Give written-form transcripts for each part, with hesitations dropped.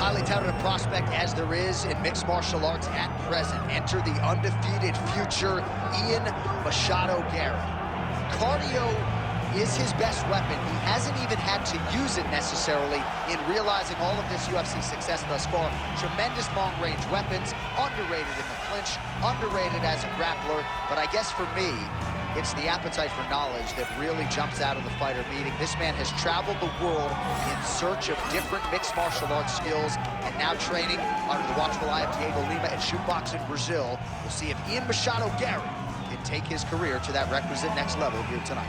highly touted a prospect as there is in mixed martial arts at present. Enter the undefeated future, Machado Garry. Cardio is his best weapon. He hasn't even had to use it necessarily in realizing all of this UFC success thus far. Tremendous long-range weapons, underrated in the clinch, underrated as a grappler, but I guess for me, it's the appetite for knowledge that really jumps out of the fighter meeting. This man has traveled the world in search of different mixed martial arts skills and now training under the watchful eye of Diego Lima at Shootbox in Brazil. We'll see if Machado Garry can take his career to that requisite next level here tonight.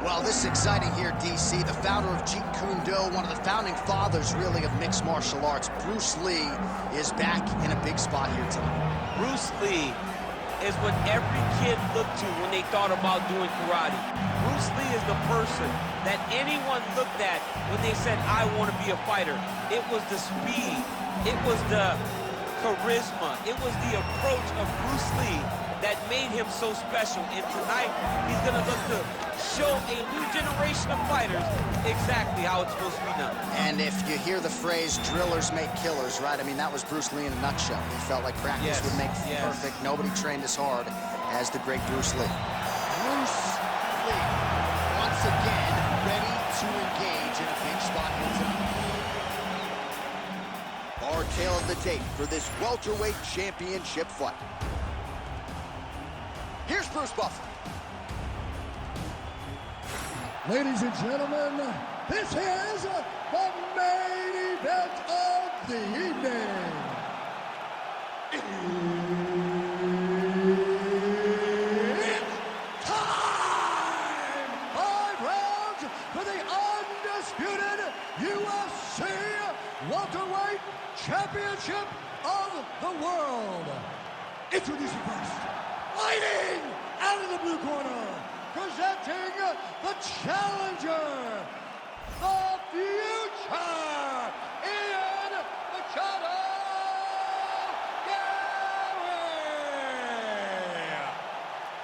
Well, this is exciting here, DC. The founder of Jeet Kune Do, one of the founding fathers, really, of mixed martial arts, Bruce Lee, is back in a big spot here tonight. Bruce Lee is what every kid looked to when they thought about doing karate. Bruce Lee is the person that anyone looked at when they said, I want to be a fighter. It was the speed. It was the charisma. It was the approach of Bruce Lee that made him so special. And tonight, he's going to look to show a new generation of fighters exactly how it's supposed to be done. And if you hear the phrase, drillers make killers, right? I mean, that was Bruce Lee in a nutshell. He felt like practice would make perfect. Nobody trained as hard as the great Bruce Lee. Bruce Lee, once again, ready to engage in a big spot here tonight. Our tale of the tape for this welterweight championship fight. Here's Bruce Buffer. Ladies and gentlemen, this is the main event of the evening. It's time! 5 rounds for the undisputed UFC welterweight championship of the world. Introducing first, fighting out of the blue corner, presenting the challenger, the future, Machado Garry.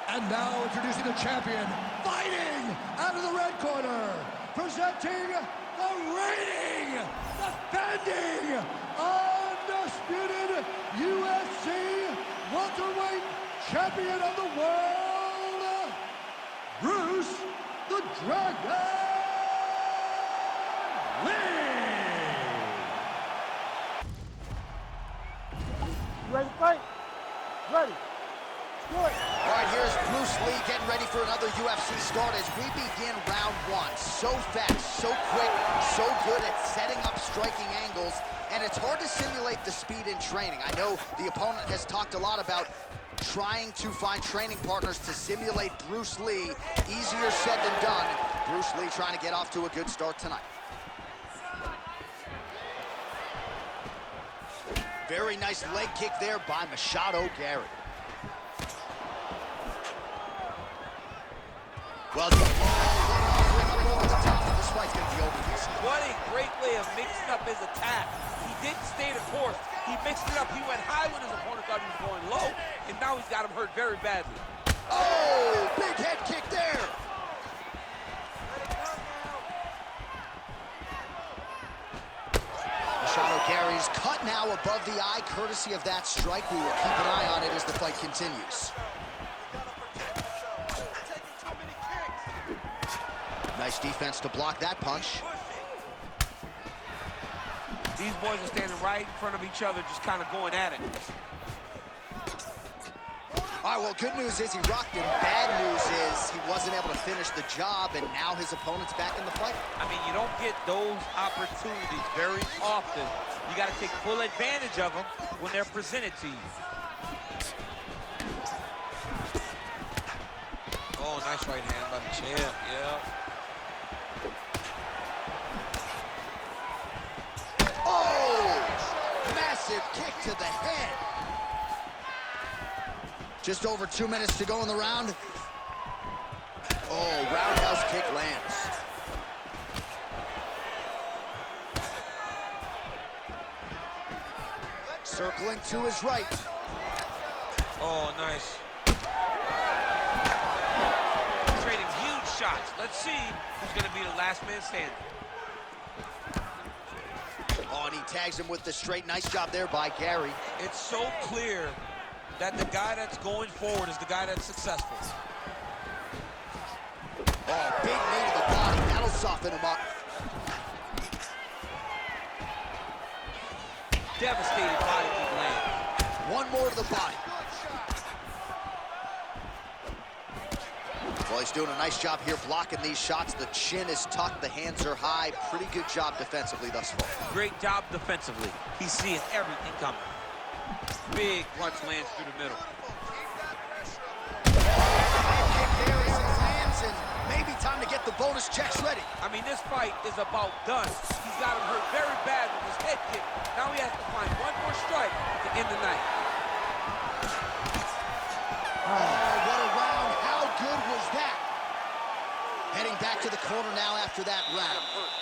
And now introducing the champion, fighting out of the red corner, presenting the reigning, defending, undisputed UFC welterweight champion of the world, Bruce the Dragon Lee! Ready to fight? Ready. Do it. All right, here's Bruce Lee getting ready for another UFC start as we begin round 1. So fast, so quick, so good at setting up striking angles, and it's hard to simulate the speed in training. I know the opponent has talked a lot about trying to find training partners to simulate Bruce Lee. Easier said than done. Bruce Lee trying to get off to a good start tonight. Very nice leg kick there by Machado Garry. Well, over the top. This fight's going to be over. What a great way of mixing up his attack. He didn't stay the course. He mixed it up. He went high when his opponent thought he was going low, and now he's got him hurt very badly. Oh, big head kick there. Machado Garry's cut now above the eye, courtesy of that strike. We will keep an eye on it as the fight continues. Nice defense to block that punch. These boys are standing right in front of each other, just kind of going at it. All right, well, good news is he rocked him. Bad news is he wasn't able to finish the job, and now his opponent's back in the fight. I mean, you don't get those opportunities very often. You got to take full advantage of them when they're presented to you. Oh, nice right hand by the champ, yeah. Oh, massive kick to the head. Just over 2 minutes to go in the round. Oh, roundhouse kick lands. Circling to his right. Oh, nice. Trading huge shots. Let's see who's going to be the last man standing. Oh, and he tags him with the straight. Nice job there by Garry. It's so clear that the guy that's going forward is the guy that's successful. Oh, big knee to the body. That'll soften him up. Devastating body kick land. One more to the body. Well, he's doing a nice job here blocking these shots. The chin is tucked, the hands are high. Pretty good job defensively thus far. Great job defensively. He's seeing everything coming. Big punch lands through the middle. Kick there as it lands, and maybe time to get the bonus checks ready. I mean, this fight is about done. He's got him hurt very bad with his head kick. Now he has to find one more strike to end the night. Oh, what a round. How good was that? Heading back to the corner now after that round.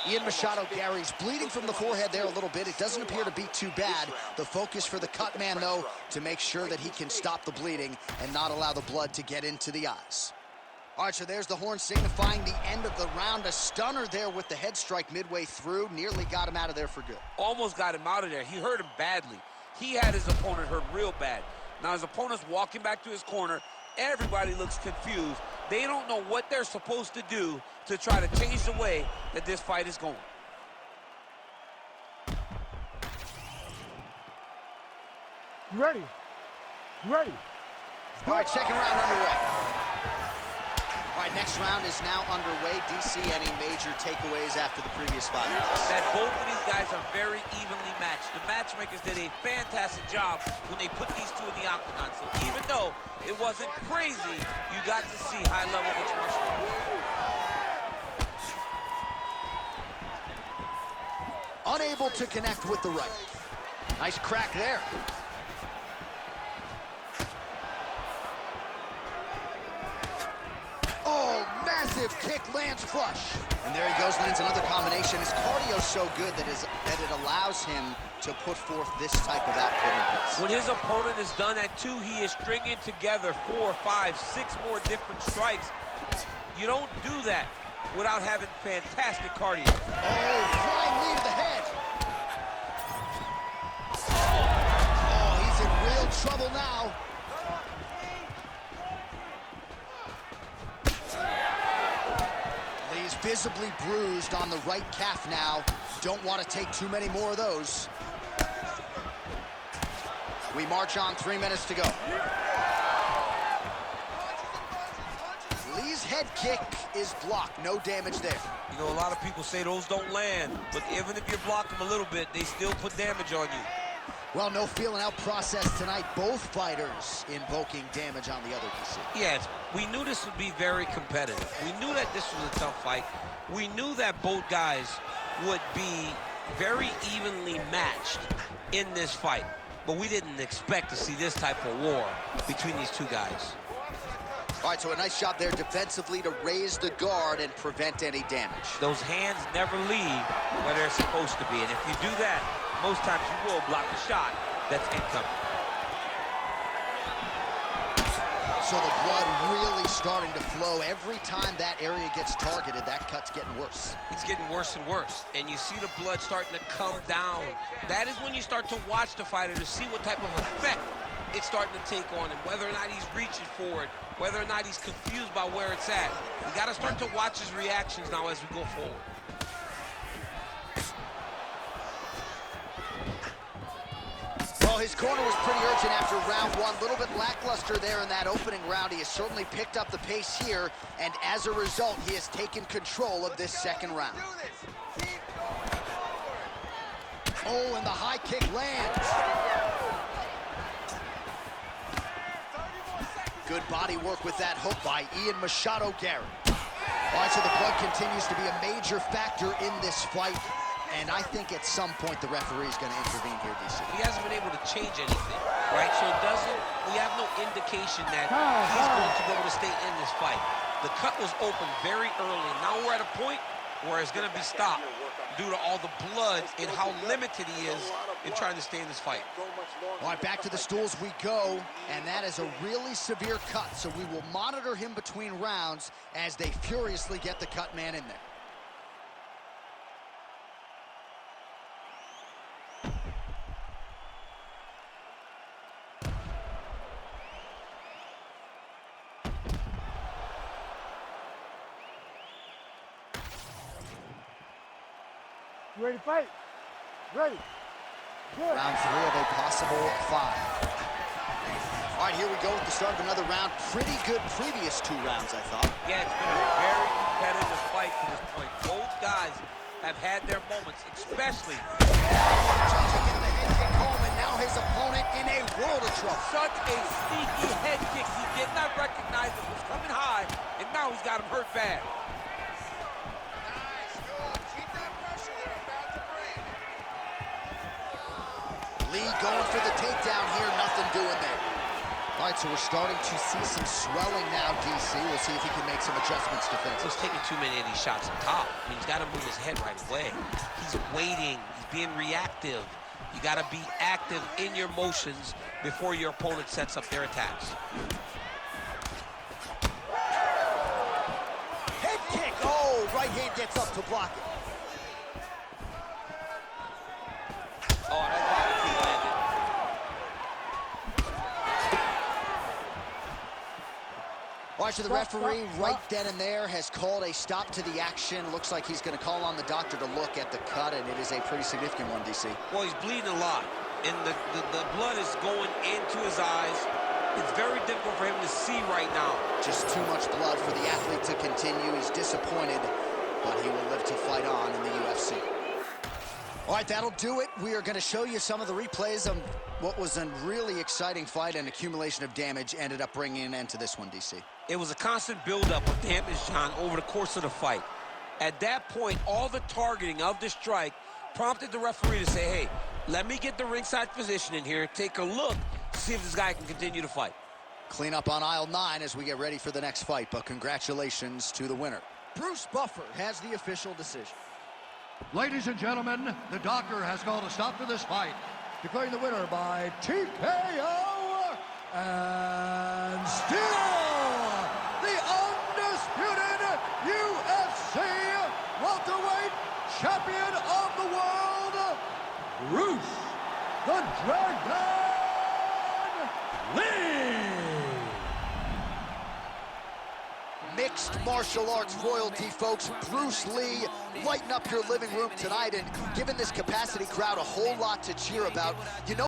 Ian Machado, Garry's bleeding from the forehead there a little bit. It doesn't appear to be too bad. The focus for the cut man, though, to make sure that he can stop the bleeding and not allow the blood to get into the eyes. All right, so there's the horn signifying the end of the round. A stunner there with the head strike midway through. Nearly got him out of there for good. Almost got him out of there. He hurt him badly. He had his opponent hurt real bad. Now his opponent's walking back to his corner. Everybody looks confused. They don't know what they're supposed to do to try to change the way that this fight is going. You ready? You ready? All right, second round underway. All right, next round is now underway. DC, any major takeaways after the previous fight? That both of these guys are very evenly matched. The matchmakers did a fantastic job when they put these two in the octagon. So even though it wasn't crazy, you got to see high-level mixed martial arts. Unable to connect with the right. Nice crack there. Oh, massive kick lands flush. And there he goes, lands another combination. His cardio's so good that it allows him to put forth this type of output in place. When his opponent is done at 2, he is stringing together 4, 5, 6 more different strikes. You don't do that without having fantastic cardio. Oh, flying knee to the head. Oh, he's in real trouble now. He's visibly bruised on the right calf now. Don't want to take too many more of those. We march on, 3 minutes to go. Lee's head kick is blocked, no damage there. You know, a lot of people say those don't land, but even if you block them a little bit, they still put damage on you. Well, no feeling out process tonight. Both fighters invoking damage on the other, DC. Yes, we knew this would be very competitive. We knew that this was a tough fight. We knew that both guys would be very evenly matched in this fight. But we didn't expect to see this type of war between these two guys. All right, so a nice job there defensively to raise the guard and prevent any damage. Those hands never leave where they're supposed to be. And if you do that, most times you will block the shot that's incoming. So the blood really starting to flow. Every time that area gets targeted, that cut's getting worse. It's getting worse and worse. And you see the blood starting to come down. That is when you start to watch the fighter to see what type of effect it's starting to take on him, whether or not he's reaching for it, whether or not he's confused by where it's at. We got to start to watch his reactions now as we go forward. Well, his corner was pretty urgent after round 1. A little bit lackluster there in that opening round. He has certainly picked up the pace here, and as a result, he has taken control of this second round. Oh, and the high kick lands. Good body work with that hook by Ian Machado, Garry. All right, so the blood continues to be a major factor in this fight. And I think at some point the referee is going to intervene here, DC. He hasn't been able to change anything, right? So we have no indication that he's going to be able to stay in this fight. The cut was open very early. Now we're at a point where it's going to be stopped due to all the blood and how limited he is in trying to stay in this fight. All right, back to the stools we go, and that is a really severe cut, so we will monitor him between rounds as they furiously get the cut man in there. You ready to fight? Ready. Good. Round 3 of a possible 5. All right, here we go with the start of another round. Pretty good previous 2 rounds, I thought. Yeah, it's been a very competitive fight to this point. Both guys have had their moments, especially. Trying to get the head kick home, and now his opponent in a world of trouble. Such a sneaky head kick. He did not recognize it was coming high, and now he's got him hurt bad. Lee going for the takedown here, nothing doing there. All right, so we're starting to see some swelling now, DC. We'll see if he can make some adjustments defensively. He's taking too many of these shots on top. I mean, he's got to move his head right away. He's waiting. He's being reactive. You got to be active in your motions before your opponent sets up their attacks. Head kick! Oh, right hand gets up to block it. Oh, that body kick landed. All right, so the referee right then and there has called a stop to the action. Looks like he's going to call on the doctor to look at the cut, and it is a pretty significant one, DC. Well, he's bleeding a lot, and the blood is going into his eyes. It's very difficult for him to see right now. Just too much blood for the athlete to continue. He's disappointed, but he will live to fight on in the UFC. All right, that'll do it. We are going to show you some of the replays of what was a really exciting fight, and accumulation of damage ended up bringing an end to this one, DC. It was a constant buildup of damage, John, over the course of the fight. At that point, all the targeting of the strike prompted the referee to say, hey, let me get the ringside position in here, take a look, see if this guy can continue to fight. Clean up on aisle 9 as we get ready for the next fight, but congratulations to the winner. Bruce Buffer has the official decision. Ladies and gentlemen, the doctor has called a stop to this fight, declaring the winner by TKO, and still the undisputed UFC welterweight champion of the world, Bruce the Dragon Lee. Mixed martial arts royalty, folks. Bruce Lee, lighten up your living room tonight and giving this capacity crowd a whole lot to cheer about. You know